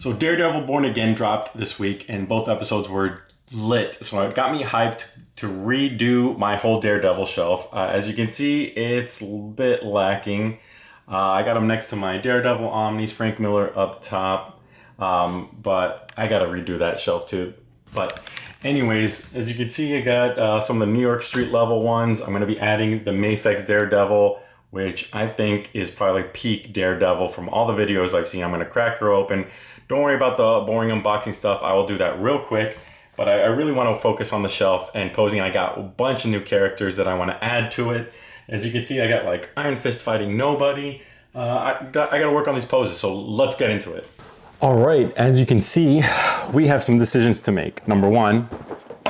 So Daredevil Born Again dropped this week and both episodes were lit. So it got me hyped to redo my whole Daredevil shelf. As you can see, it's a bit lacking. I got them next to my Daredevil Omnis, Frank Miller up top. But I gotta redo that shelf too. But anyways, as you can see, I got some of the New York Street level ones. I'm gonna be adding the Mafex Daredevil, which I think is probably peak Daredevil from all the videos I've seen. I'm gonna crack her open. Don't worry about the boring unboxing stuff. I will do that real quick. But I really want to focus on the shelf and posing. I got a bunch of new characters that I want to add to it. As you can see, I got like Iron Fist fighting nobody. I got to work on these poses, so let's get into it. All right, as you can see, we have some decisions to make. Number one,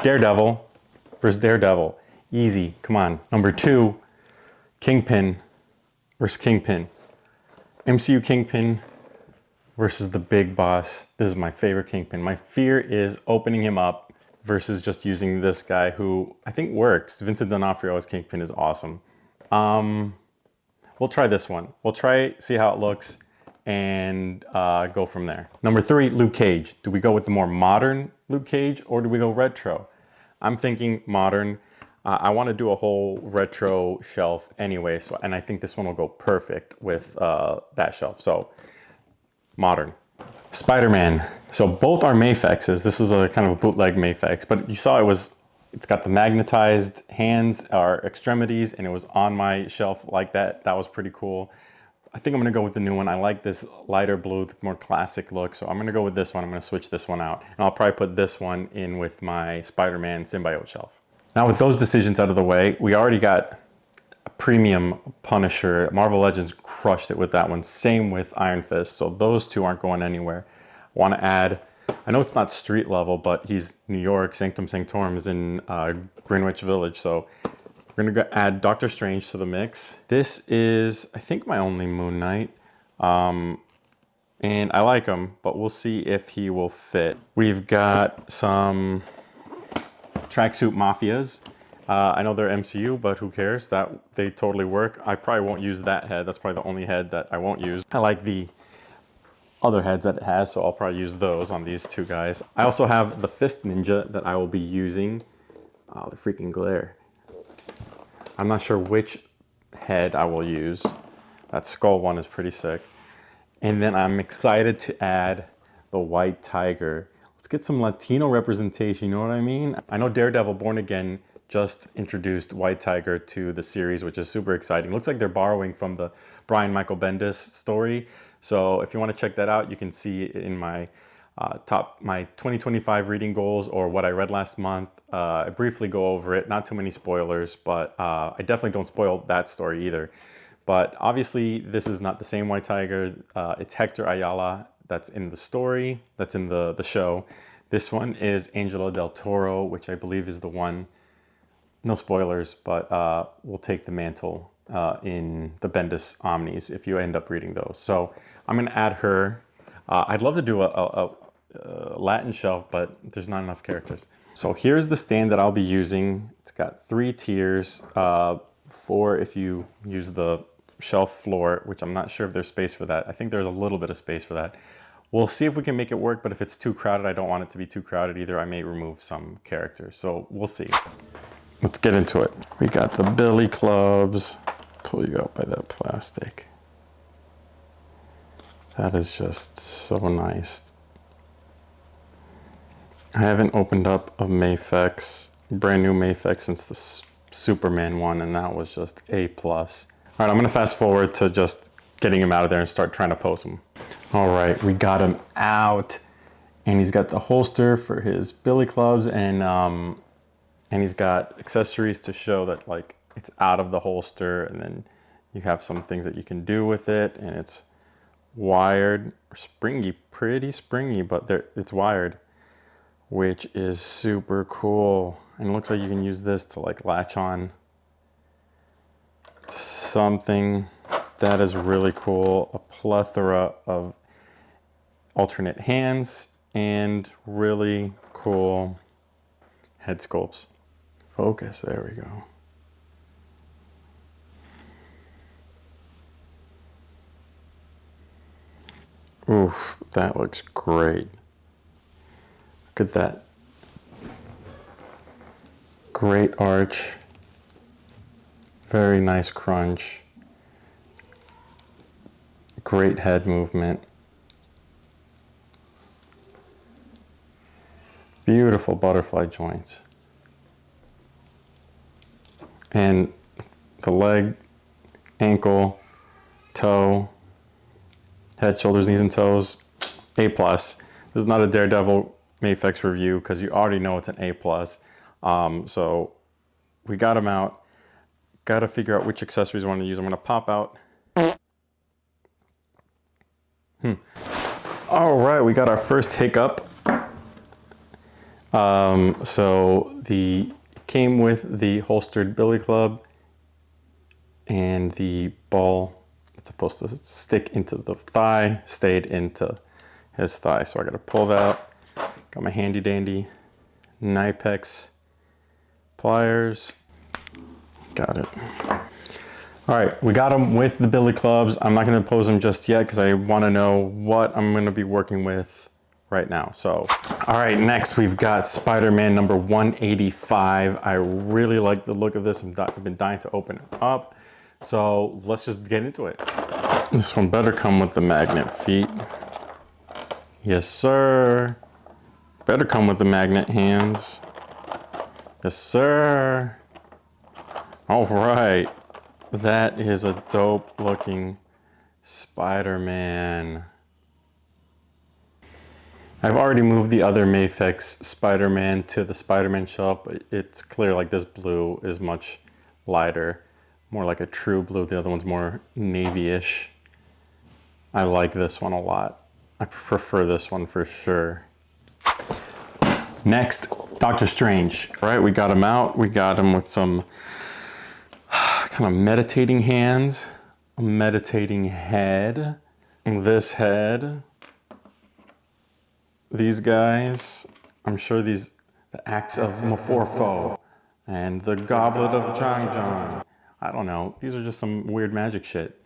Daredevil versus Daredevil. Easy, come on. Number two, Kingpin versus Kingpin. MCU Kingpin versus the big boss. This is my favorite Kingpin. My fear is opening him up versus just using this guy who I think works. Vincent D'Onofrio as Kingpin is awesome. We'll try this one. We'll try, see how it looks, and go from there. Number three, Luke Cage. Do we go with the more modern Luke Cage or do we go retro? I'm thinking modern. I want to do a whole retro shelf anyway, and I think this one will go perfect with that shelf. So modern. Spider-Man. So both are Mafexes. This was a kind of a bootleg Mafex, but you saw it's got the magnetized hands or extremities, and it was on my shelf like that. That was pretty cool. I think I'm gonna go with the new one. I like this lighter blue, more classic look. So I'm gonna go with this one. I'm gonna switch this one out. And I'll probably put this one in with my Spider-Man symbiote shelf. Now with those decisions out of the way, we already got a premium Punisher. Marvel Legends crushed it with that one. Same with Iron Fist. So those two aren't going anywhere. I want to add, I know it's not street level, but he's New York. Sanctum Sanctorum is in Greenwich Village. So we're going to add Doctor Strange to the mix. This is, I think, my only Moon Knight. And I like him, but we'll see if he will fit. We've got some tracksuit mafias. I know they're MCU, but who cares? That they totally work. I probably won't use that head. That's probably the only head that I won't use. I like the other heads that it has, so I'll probably use those on these two guys. I also have the Fist Ninja that I will be using. Oh, the freaking glare. I'm not sure which head I will use. That skull one is pretty sick. And then I'm excited to add the White Tiger. Let's get some Latino representation, you know what I mean? I know Daredevil Born Again just introduced White Tiger to the series, which is super exciting. Looks like they're borrowing from the Brian Michael Bendis story. So if you want to check that out, you can see it in my my 2025 reading goals or what I read last month. I briefly go over it, not too many spoilers, but I definitely don't spoil that story either. But obviously this is not the same White Tiger. It's Hector Ayala that's in the story, that's in the show. This one is Angela Del Toro, which I believe is the one. No spoilers, but we'll take the mantle in the Bendis Omnis if you end up reading those. So I'm gonna add her. I'd love to do a Latin shelf, but there's not enough characters. So here's the stand that I'll be using. It's got 3 tiers, 4 if you use the shelf floor, which I'm not sure if there's space for that. I think there's a little bit of space for that. We'll see if we can make it work, but if it's too crowded, I don't want it to be too crowded either. I may remove some characters, so we'll see. Let's get into it. We got the billy clubs. Pull you out by that plastic. That is just so nice. I haven't opened up a Mafex, brand new Mafex since the Superman one, and that was just A+. All right, I'm gonna fast forward to just getting him out of there and start trying to pose him. All right, we got him out, and he's got the holster for his billy clubs, and he's got accessories to show that like it's out of the holster, and then you have some things that you can do with it, and it's wired, springy, pretty springy, but it's wired, which is super cool. And it looks like you can use this to like latch on to something. That is really cool. A plethora of alternate hands and really cool head sculpts. Focus, there we go. Oof, that looks great. Look at that. Great arch. Very nice crunch. Great head movement. Beautiful butterfly joints. And the leg, ankle, toe, head, shoulders, knees, and toes, A+. This is not a Daredevil Mafex review because you already know it's an A+. So we got them out. Got to figure out which accessories I want to use. I'm going to pop out. All right, we got our first hiccup. So the came with the holstered billy club and the ball that's supposed to stick into the thigh stayed into his thigh. So I got to pull that out. Got my handy dandy Mafex pliers. Got it. All right, we got them with the billy clubs. I'm not going to pose them just yet because I want to know what I'm going to be working with right now. So, all right, next we've got Spider-Man number 185. I really like the look of this. I've been dying to open it up. So let's just get into it. This one better come with the magnet feet. Yes, sir. Better come with the magnet hands. Yes, sir. All right. That is a dope looking Spider-Man. I've already moved the other Mafex Spider-Man to the Spider-Man shelf, but it's clear like this blue is much lighter, more like a true blue. The other one's more navy-ish. I like this one a lot. I prefer this one for sure. Next, Doctor Strange. All right, we got him out. We got him with some kind of meditating hands, a meditating head. This head, these guys, I'm sure the axe of Mephisto and the goblet of John. I don't know. These are just some weird magic shit.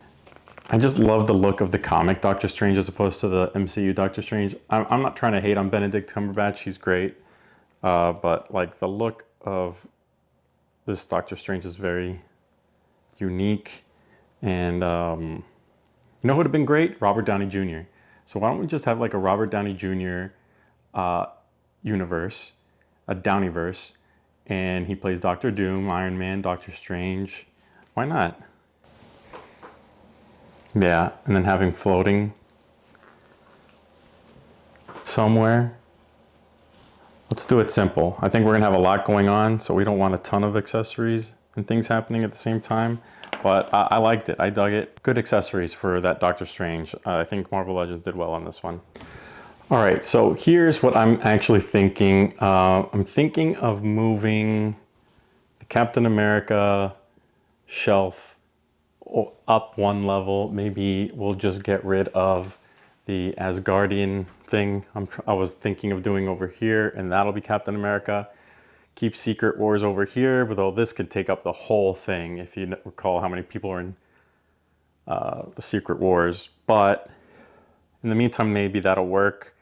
I just love the look of the comic Doctor Strange as opposed to the MCU Doctor Strange. I'm not trying to hate on Benedict Cumberbatch. He's great. But like the look of this Doctor Strange is very unique. And you know who would have been great? Robert Downey Jr. So why don't we just have like a Robert Downey Jr. Universe, a Downeyverse, and he plays Doctor Doom, Iron Man, Doctor Strange. Why not? Yeah, and then having floating somewhere. Let's do it simple. I think we're gonna have a lot going on, so we don't want a ton of accessories and things happening at the same time. But I liked it, I dug it. Good accessories for that Doctor Strange. I think Marvel Legends did well on this one. All right, so here's what I'm actually thinking. I'm thinking of moving the Captain America shelf up one level. Maybe we'll just get rid of the Asgardian thing I was thinking of doing over here, and that'll be Captain America. Keep Secret Wars over here, but though this could take up the whole thing if you recall how many people are in the Secret Wars. But in the meantime, maybe that'll work.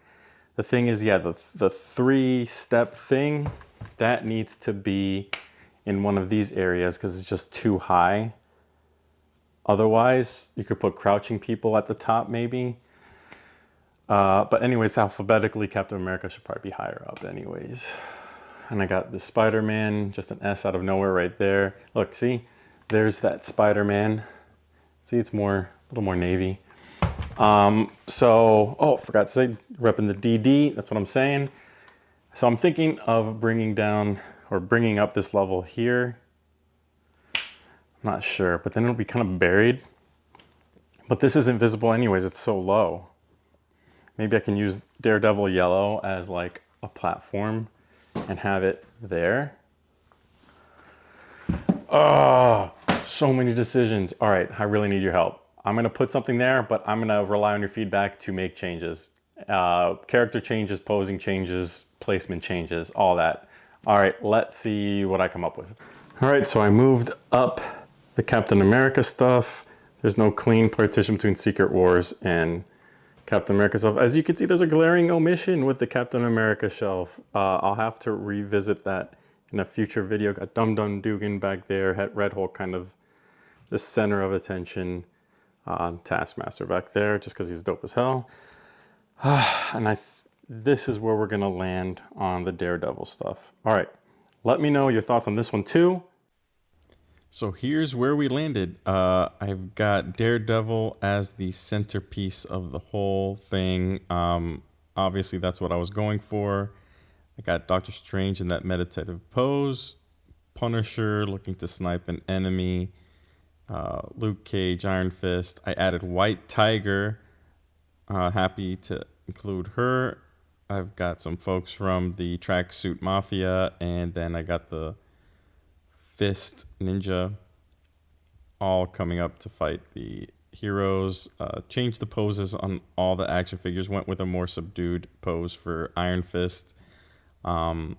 The thing is, yeah, the three-step thing, that needs to be in one of these areas because it's just too high. Otherwise, you could put crouching people at the top maybe. But anyways, alphabetically, Captain America should probably be higher up anyways. And I got the Spider-Man, just an S out of nowhere right there. Look, see, there's that Spider-Man. See, it's a little more navy. Forgot to say, repping the DD, that's what I'm saying. So I'm thinking of bringing up this level here. I'm not sure, but then it'll be kind of buried. But this isn't visible anyways, it's so low. Maybe I can use Daredevil yellow as like a platform and have it there. Oh, so many decisions. All right, I really need your help. I'm gonna put something there, but I'm gonna rely on your feedback to make changes. Character changes, posing changes, placement changes, all that. All right, let's see what I come up with. All right, so I moved up the Captain America stuff. There's no clean partition between Secret Wars and Captain America shelf. As you can see, there's a glaring omission with the Captain America shelf. I'll have to revisit that in a future video. Got Dum Dum Dugan back there, had Red Hulk kind of the center of attention. Taskmaster back there, just because he's dope as hell. And this is where we're gonna land on the Daredevil stuff. All right, let me know your thoughts on this one too. So here's where we landed. I've got Daredevil as the centerpiece of the whole thing. Obviously, that's what I was going for. I got Doctor Strange in that meditative pose. Punisher looking to snipe an enemy. Luke Cage, Iron Fist. I added White Tiger. Happy to include her. I've got some folks from the Tracksuit Mafia, and then I got the Fist Ninja all coming up to fight the heroes. Changed the poses on all the action figures. Went with a more subdued pose for Iron Fist. And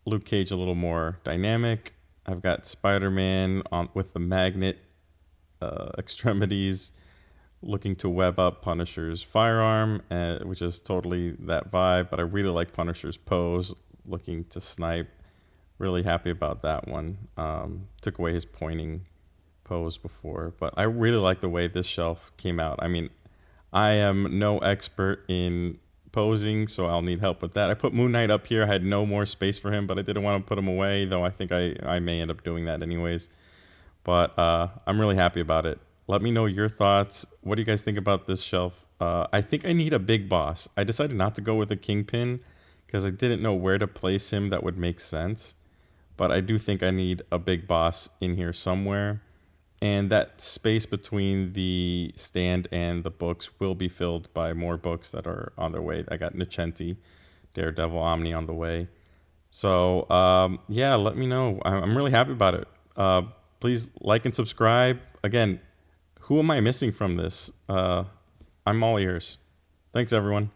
Luke Cage a little more dynamic. I've got Spider-Man with the magnet extremities looking to web up Punisher's firearm, which is totally that vibe. But I really like Punisher's pose, looking to snipe. Really happy about that one. Took away his pointing pose before, but I really like the way this shelf came out. I mean, I am no expert in posing, so I'll need help with that. I put Moonknight up here. I had no more space for him, but I didn't want to put him away, though I think I may end up doing that anyways. But I'm really happy about it. Let me know your thoughts. What do you guys think about this shelf? I think I need a big boss. I decided not to go with a Kingpin because I didn't know where to place him that would make sense. But I do think I need a big boss in here somewhere. And that space between the stand and the books will be filled by more books that are on their way. I got Nechenti, Daredevil, Omni on the way. So, yeah, let me know. I'm really happy about it. Please like and subscribe. Again, who am I missing from this? I'm all ears. Thanks, everyone.